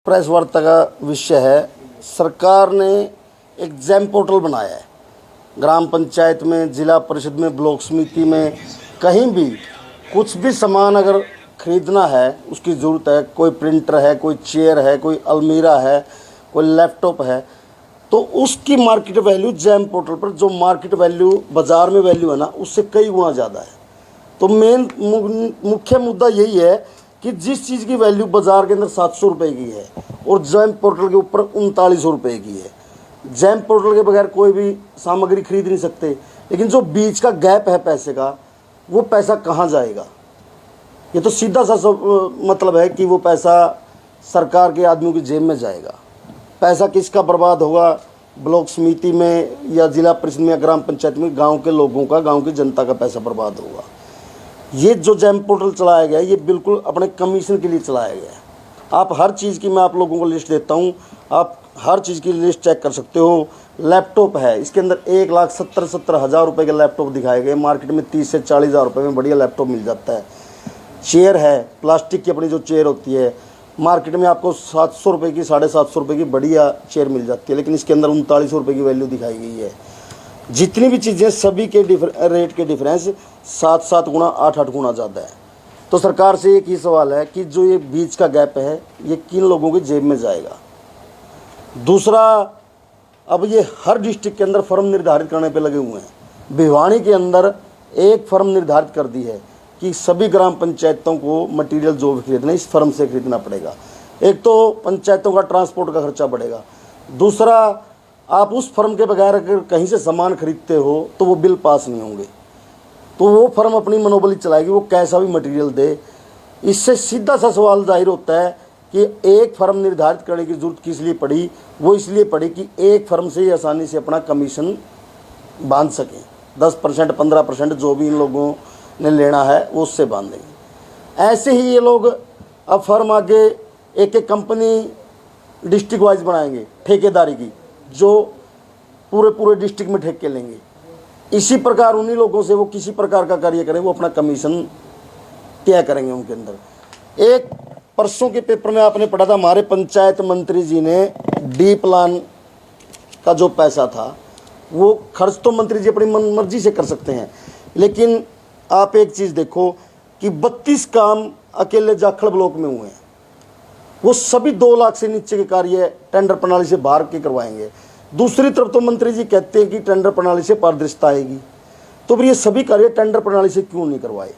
Press वार्ता का विषय है, सरकार ने एक जैम पोर्टल बनाया है। ग्राम पंचायत में, जिला परिषद में, ब्लॉक समिति में, कहीं भी कुछ भी सामान अगर खरीदना है, उसकी ज़रूरत है, कोई प्रिंटर है, कोई चेयर है, कोई अलमीरा है, कोई लैपटॉप है, तो उसकी मार्केट वैल्यू जैम पोर्टल पर जो मार्केट वैल्यू बाज़ार में वैल्यू है ना, उससे कई गुना ज़्यादा है। तो मेन मुख्य मुद्दा यही है कि जिस चीज़ की वैल्यू बाज़ार के अंदर 700 रुपये की है और जैम पोर्टल के ऊपर 3900 रुपये की है, जैम पोर्टल के बगैर कोई भी सामग्री खरीद नहीं सकते। लेकिन जो बीच का गैप है पैसे का, वो पैसा कहाँ जाएगा? ये तो सीधा सा मतलब है कि वो पैसा सरकार के आदमियों की जेब में जाएगा। पैसा किसका बर्बाद होगा? ब्लॉक समिति में या जिला परिषद में या ग्राम पंचायत में गांव के लोगों का, गांव की जनता का पैसा बर्बाद होगा। ये जो जैम पोर्टल चलाया गया है, ये बिल्कुल अपने कमीशन के लिए चलाया गया है। आप हर चीज़ की मैं आप लोगों को लिस्ट देता हूँ, आप हर चीज़ की लिस्ट चेक कर सकते हो। लैपटॉप है, इसके अंदर 1,70,000 रुपये के लैपटॉप दिखाए गए। मार्केट में 30 से 40,000 रुपये में बढ़िया लैपटॉप मिल जाता है। चेयर है, प्लास्टिक की अपनी जो चेयर होती है, मार्केट में आपको 700 रुपये की, 750 रुपये की बढ़िया चेयर मिल जाती है, लेकिन इसके अंदर 3900 रुपये की वैल्यू दिखाई गई है। जितनी भी चीज़ें, सभी के रेट के डिफरेंस 7-7 गुना, 8-8 गुना ज़्यादा है। तो सरकार से एक ही सवाल है कि जो ये बीच का गैप है, ये किन लोगों की जेब में जाएगा? दूसरा, अब ये हर डिस्ट्रिक्ट के अंदर फर्म निर्धारित करने पे लगे हुए हैं। भिवानी के अंदर एक फर्म निर्धारित कर दी है कि सभी ग्राम पंचायतों को मटेरियल जो भी खरीदना है इस फर्म से खरीदना पड़ेगा। एक तो पंचायतों का ट्रांसपोर्ट का खर्चा बढ़ेगा, दूसरा आप उस फर्म के बगैर अगर कहीं से सामान खरीदते हो तो वो बिल पास नहीं होंगे, तो वो फर्म अपनी मनोबली चलाएगी, वो कैसा भी मटेरियल दे। इससे सीधा सा सवाल जाहिर होता है कि एक फर्म निर्धारित करने की जरूरत किस लिए पड़ी? वो इसलिए पड़ी कि एक फर्म से ही आसानी से अपना कमीशन बांध सकें। 10%, 15% जो भी इन लोगों ने लेना है वो उससे बांधेंगे। ऐसे ही ये लोग अब फर्म आगे एक एक कंपनी डिस्ट्रिक्ट वाइज बनाएंगे ठेकेदारी की, जो पूरे डिस्ट्रिक्ट में ठेके लेंगे। इसी प्रकार उन्हीं लोगों से वो किसी प्रकार का कार्य करें, वो अपना कमीशन तय करेंगे उनके अंदर। एक परसों के पेपर में आपने पढ़ा था, हमारे पंचायत मंत्री जी ने डी प्लान का जो पैसा था वो खर्च तो मंत्री जी अपनी मर्जी से कर सकते हैं, लेकिन आप एक चीज़ देखो कि 32 काम अकेले जाखड़ ब्लॉक में हुए हैं। वो सभी 2 लाख से नीचे के कार्य टेंडर प्रणाली से बाहर के करवाएंगे। दूसरी तरफ तो मंत्री जी कहते हैं कि टेंडर प्रणाली से पारदर्शिता आएगी, तो फिर ये सभी कार्य टेंडर प्रणाली से क्यों नहीं करवाए?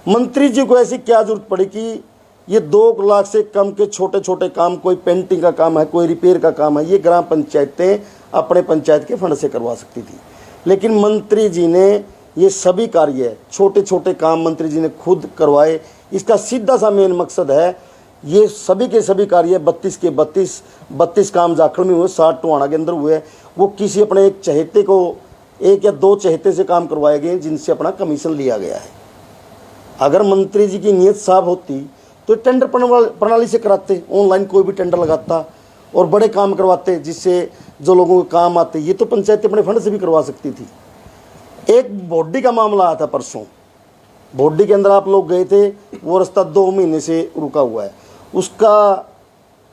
मंत्री जी को ऐसी क्या जरूरत पड़ी कि ये 2 लाख से कम के छोटे छोटे काम, कोई पेंटिंग का काम है, कोई रिपेयर का काम है, ये ग्राम पंचायतें अपने पंचायत के फंड से करवा सकती थी। लेकिन मंत्री जी ने ये सभी कार्य, छोटे छोटे काम मंत्री जी ने खुद करवाए। इसका सीधा सा मेन मकसद है, ये सभी के सभी कार्य 32 के 32 काम जाखड़ में हुए, 60 टोहाना के अंदर हुए। वो किसी अपने एक चहेते को, 1 या 2 चहेते से काम करवाए गए जिनसे अपना कमीशन लिया गया है। अगर मंत्री जी की नीयत साफ होती तो टेंडर प्रणाली से कराते, ऑनलाइन कोई भी टेंडर लगाता और बड़े काम करवाते जिससे जो लोगों को काम आते। ये तो पंचायतें अपने फंड से भी करवा सकती थी। एक बोडी का मामला आया था परसों, बोडी के अंदर आप लोग गए थे, वो रास्ता 2 महीने से रुका हुआ है। उसका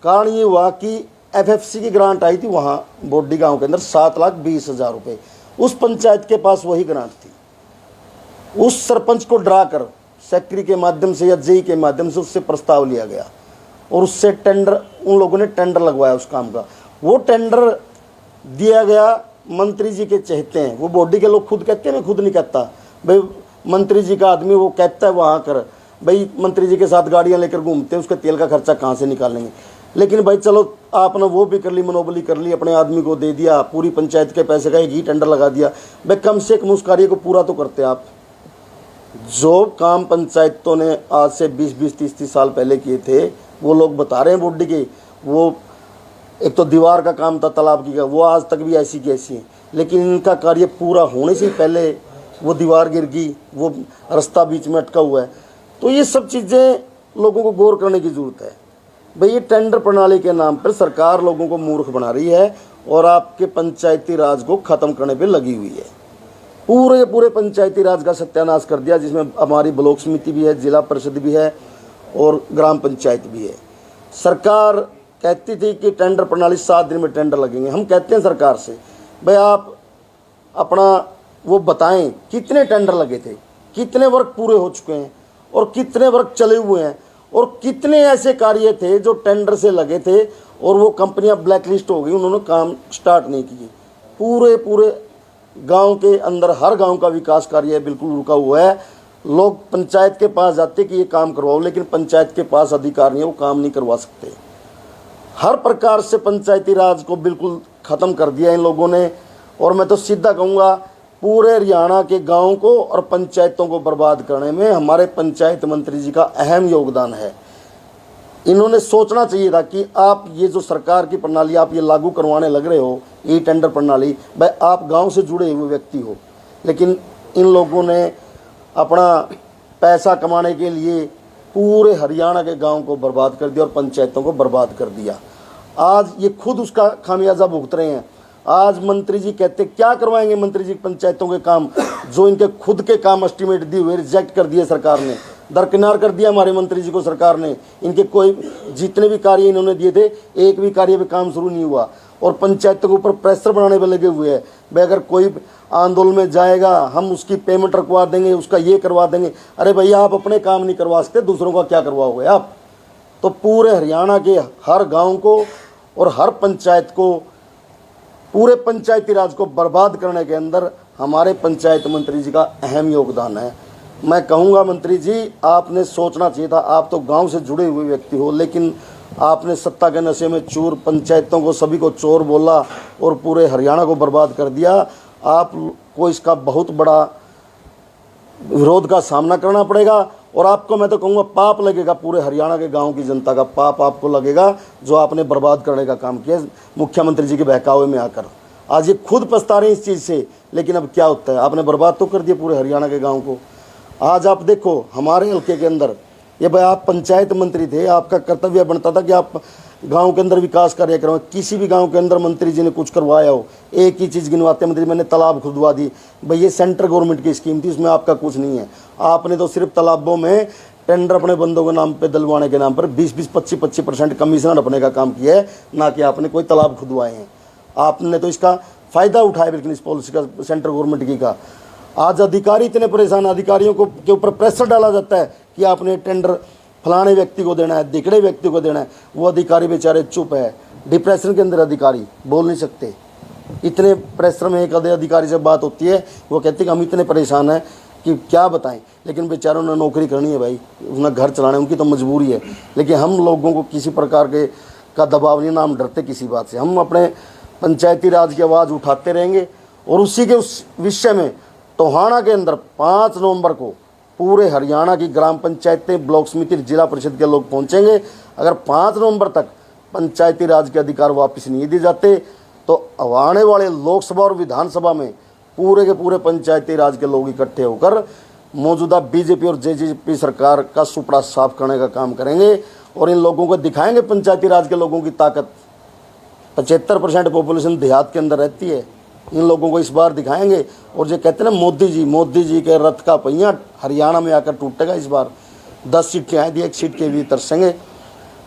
कारण ये हुआ कि FFC की ग्रांट आई थी वहाँ बोडी गांव के अंदर 7,20,000 रुपये। उस पंचायत के पास वही ग्रांट थी। उस सरपंच को डरा कर सेक्रेटरी के माध्यम से या जेई के माध्यम से उससे प्रस्ताव लिया गया और उससे टेंडर, उन लोगों ने टेंडर लगवाया उस काम का। वो टेंडर दिया गया मंत्री जी के चहेते हैं। वो बॉडी के लोग खुद कहते हैं, मैं खुद नहीं कहता भाई, मंत्री जी का आदमी वो कहता है वहाँ कर भाई, मंत्री जी के साथ गाड़ियाँ लेकर घूमते हैं, उसके तेल का खर्चा कहाँ से निकालेंगे? लेकिन भाई चलो आपने वो भी कर ली, मनोबली कर ली, अपने आदमी को दे दिया, पूरी पंचायत के पैसे का एक ही टेंडर लगा दिया। भाई कम से कम उस कार्य को पूरा तो करते आप। जो काम पंचायतों ने आज से 20-20, 30-30 साल पहले किए थे, वो लोग बता रहे हैं बॉडी के। वो एक तो दीवार का काम था तालाब की का, वो आज तक भी ऐसी की ऐसी है, लेकिन इनका कार्य पूरा होने से पहले वो दीवार गिर गई, वो रास्ता बीच में अटका हुआ है। तो ये सब चीज़ें लोगों को गौर करने की ज़रूरत है। भाई ये टेंडर प्रणाली के नाम पर सरकार लोगों को मूर्ख बना रही है और आपके पंचायती राज को ख़त्म करने पर लगी हुई है। पूरे पंचायती राज का सत्यानाश कर दिया, जिसमें हमारी ब्लॉक समिति भी है, जिला परिषद भी है और ग्राम पंचायत भी है। सरकार कहती थी कि टेंडर प्रणाली 7 दिन में टेंडर लगेंगे। हम कहते हैं सरकार से, भाई आप अपना वो बताएं कितने टेंडर लगे थे, कितने वर्क पूरे हो चुके हैं और कितने वर्क चले हुए हैं, और कितने ऐसे कार्य थे जो टेंडर से लगे थे और वो कंपनियां ब्लैकलिस्ट हो गई, उन्होंने काम स्टार्ट नहीं किए। पूरे गांव के अंदर हर गांव का विकास कार्य बिल्कुल रुका हुआ है। लोग पंचायत के पास जाते कि ये काम करवाओ, लेकिन पंचायत के पास अधिकार नहीं है, वो काम नहीं करवा सकते। हर प्रकार से पंचायती राज को बिल्कुल ख़त्म कर दिया इन लोगों ने। और मैं तो सीधा कहूँगा, पूरे हरियाणा के गाँव को और पंचायतों को बर्बाद करने में हमारे पंचायत मंत्री जी का अहम योगदान है। इन्होंने सोचना चाहिए था कि आप ये जो सरकार की प्रणाली आप ये लागू करवाने लग रहे हो, ई टेंडर प्रणाली, भाई आप गांव से जुड़े हुए व्यक्ति हो, लेकिन इन लोगों ने अपना पैसा कमाने के लिए पूरे हरियाणा के गांव को बर्बाद कर दिया और पंचायतों को बर्बाद कर दिया। आज ये खुद उसका खामियाजा भुगत रहे हैं। आज मंत्री जी कहते क्या करवाएंगे मंत्री जी पंचायतों के काम, जो इनके खुद के काम एस्टिमेट दिए हुए रिजेक्ट कर दिए सरकार ने, दरकिनार कर दिया हमारे मंत्री जी को सरकार ने। इनके कोई जितने भी कार्य इन्होंने दिए थे, एक भी कार्य पे काम शुरू नहीं हुआ और पंचायतों के ऊपर प्रेशर बनाने पर लगे हुए हैं। भाई अगर कोई आंदोलन में जाएगा हम उसकी पेमेंट रखवा देंगे, उसका ये करवा देंगे। अरे भैया आप अपने काम नहीं करवा सकते, दूसरों का क्या करवाओगे आप? तो पूरे हरियाणा के हर गाँव को और हर पंचायत को, पूरे पंचायती राज को बर्बाद करने के अंदर हमारे पंचायत मंत्री जी का अहम योगदान है। मैं कहूँगा मंत्री जी, आपने सोचना चाहिए था। आप तो गांव से जुड़े हुए व्यक्ति हो, लेकिन आपने सत्ता के नशे में चूर पंचायतों को सभी को चोर बोला और पूरे हरियाणा को बर्बाद कर दिया। आपको इसका बहुत बड़ा विरोध का सामना करना पड़ेगा और आपको मैं तो कहूँगा पाप लगेगा, पूरे हरियाणा के गाँव की जनता का पाप आपको लगेगा, जो आपने बर्बाद करने का काम किया मुख्यमंत्री जी के बहकावे में आकर। आज ये खुद पछता रहे हैं इस चीज़ से, लेकिन अब क्या होता है, आपने बर्बाद तो कर दिया पूरे हरियाणा के गाँव को। आज आप देखो हमारे हल्के के अंदर, ये भाई आप पंचायत मंत्री थे, आपका कर्तव्य बनता था कि आप गांव के अंदर विकास कार्य करवाएं। किसी भी गांव के अंदर मंत्री जी ने कुछ करवाया हो, एक ही चीज़ गिनवाते मंत्री, मैंने तालाब खुदवा दी। भाई ये सेंट्रल गवर्नमेंट की स्कीम थी, इसमें आपका कुछ नहीं है। आपने तो सिर्फ तालाबों में टेंडर अपने बंदों के नाम पे दिलवाने के नाम पर 20-20, 25-25% कमीशन रखने का काम किया है, ना कि आपने कोई तालाब खुदवाए हैं। आपने तो इसका फ़ायदा उठाया बिल्कुल इस पॉलिसी का, सेंट्रल गवर्नमेंट की का। आज अधिकारी इतने परेशान, अधिकारियों को के ऊपर प्रेशर डाला जाता है कि आपने टेंडर फलाने व्यक्ति को देना है, दिकड़े व्यक्ति को देना है। वो अधिकारी बेचारे चुप है, डिप्रेशन के अंदर अधिकारी बोल नहीं सकते। इतने प्रेशर में एक अधिकारी से बात होती है, वो कहते हैं कि हम इतने परेशान हैं कि क्या बताएं, लेकिन बेचारों ने नौकरी करनी है भाई, उसने घर चलाना है, उनकी तो मजबूरी है। लेकिन हम लोगों को किसी प्रकार के का दबाव नहीं ना, हम डरते किसी बात से। हम अपने पंचायती राज की आवाज़ उठाते रहेंगे और उसी के उस विषय में टोहाना के अंदर 5 नवंबर को पूरे हरियाणा की ग्राम पंचायतें, ब्लॉक समिति, जिला परिषद के लोग पहुंचेंगे। अगर 5 नवंबर तक पंचायती राज के अधिकार वापस नहीं दिए जाते तो आने वाले लोकसभा और विधानसभा में पूरे के पूरे पंचायती राज के लोग इकट्ठे होकर मौजूदा बीजेपी और जेजेपी सरकार का सुपड़ा साफ करने का काम करेंगे और इन लोगों को दिखाएंगे पंचायती राज के लोगों की ताकत। 75% पॉपुलेशन देहात के अंदर रहती है, इन लोगों को इस बार दिखाएंगे। और जो कहते हैं ना मोदी जी के रथ का पहिया हरियाणा में आकर टूटेगा इस बार। 10 सीटें आएंगी, 1 सीट के भी तरसेंगे।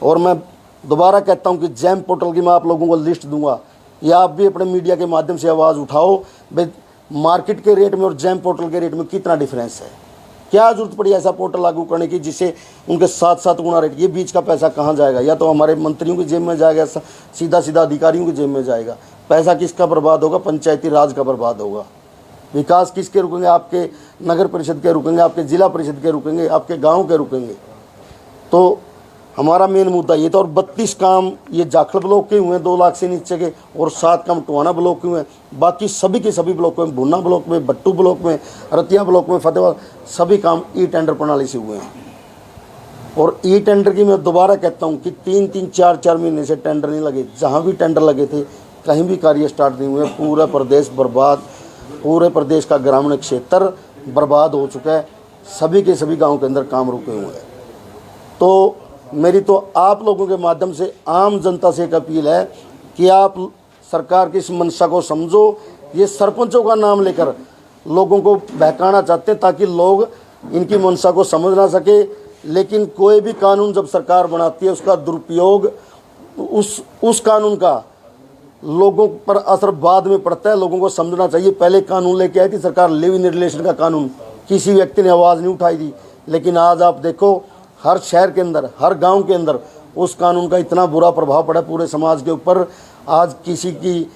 और मैं दोबारा कहता हूं कि जैम पोर्टल की मैं आप लोगों को लिस्ट दूंगा, या आप भी अपने मीडिया के माध्यम से आवाज़ उठाओ। भाई मार्केट के रेट में और जैम पोर्टल के रेट में कितना डिफरेंस है? क्या जरूरत पड़ी ऐसा पोर्टल लागू करने की जिससे उनके 7-7 गुना रेट? ये बीच का पैसा कहाँ जाएगा? या तो हमारे मंत्रियों की जेब में जाएगा, सीधा अधिकारियों की जेब में जाएगा। पैसा किसका बर्बाद होगा? पंचायती राज का बर्बाद होगा। विकास किसके रुकेंगे? आपके नगर परिषद के रुकेंगे, आपके जिला परिषद के रुकेंगे, आपके गांव के रुकेंगे। तो हमारा मेन मुद्दा ये था। और 32 काम ये जाखड़ ब्लॉक के हुए हैं 2 लाख से नीचे के, और 7 काम टोहाना ब्लॉक के हुए हैं। बाकी सभी के सभी ब्लॉक में, भुन्ना ब्लॉक में, बट्टू ब्लॉक में, रतिया ब्लॉक में, फतेहाबाद, सभी काम ई टेंडर प्रणाली से हुए हैं। और ई टेंडर की मैं दोबारा कहता हूँ कि 3-3, 4-4 महीने से टेंडर नहीं लगे। जहाँ भी टेंडर लगे थे कहीं भी कार्य स्टार्ट नहीं हुए। पूरा प्रदेश बर्बाद, पूरे प्रदेश का ग्रामीण क्षेत्र बर्बाद हो चुका है। सभी के सभी गाँव के अंदर काम रुके हुए हैं। तो मेरी तो आप लोगों के माध्यम से आम जनता से एक अपील है कि आप सरकार की इस मंशा को समझो। ये सरपंचों का नाम लेकर लोगों को बहकाना चाहते हैं ताकि लोग इनकी मंशा को समझ ना सके। लेकिन कोई भी कानून जब सरकार बनाती है उसका दुरुपयोग उस कानून का लोगों पर असर बाद में पड़ता है। लोगों को समझना चाहिए, पहले कानून लेके आई थी सरकार लिव इन रिलेशन का कानून, किसी व्यक्ति ने आवाज़ नहीं उठाई थी। लेकिन आज आप देखो हर शहर के अंदर, हर गांव के अंदर उस कानून का इतना बुरा प्रभाव पड़ा पूरे समाज के ऊपर। आज किसी की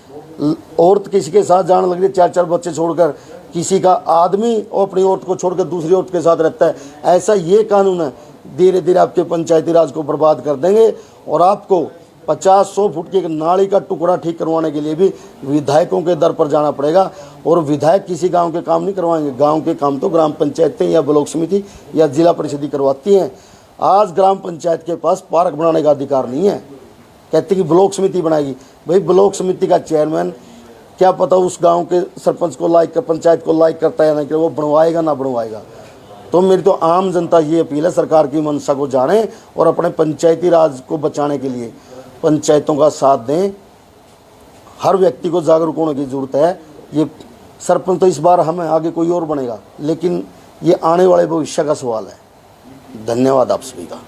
औरत किसी के साथ जाने लग रही है, 4-4 बच्चे छोड़कर, किसी का आदमी और अपनी औरत को छोड़कर दूसरी औरत के साथ रहता है। ऐसा ये कानून है, धीरे धीरे आपके पंचायती राज को बर्बाद कर देंगे। और आपको 50-100 फुट की एक नाली का टुकड़ा ठीक करवाने के लिए भी विधायकों के दर पर जाना पड़ेगा। और विधायक किसी गांव के काम नहीं करवाएंगे, गांव के काम तो ग्राम पंचायतें या ब्लॉक समिति या जिला परिषद करवाती हैं। आज ग्राम पंचायत के पास पार्क बनाने का अधिकार नहीं है, कहते कि ब्लॉक समिति बनाएगी। भाई ब्लॉक समिति का चेयरमैन क्या पता उस गांव के सरपंच को लाइक कर, पंचायत को लाइक करता है या नहीं, कि वो बनवाएगा ना बनवाएगा। तो मेरी तो आम जनता ये अपील है, सरकार की मंशा को जाने और अपने पंचायती राज को बचाने के लिए पंचायतों का साथ दें। हर व्यक्ति को जागरूक होने की ज़रूरत है। ये सरपंच तो इस बार हमें, आगे कोई और बनेगा, लेकिन ये आने वाले भविष्य का सवाल है। धन्यवाद आप सभी का।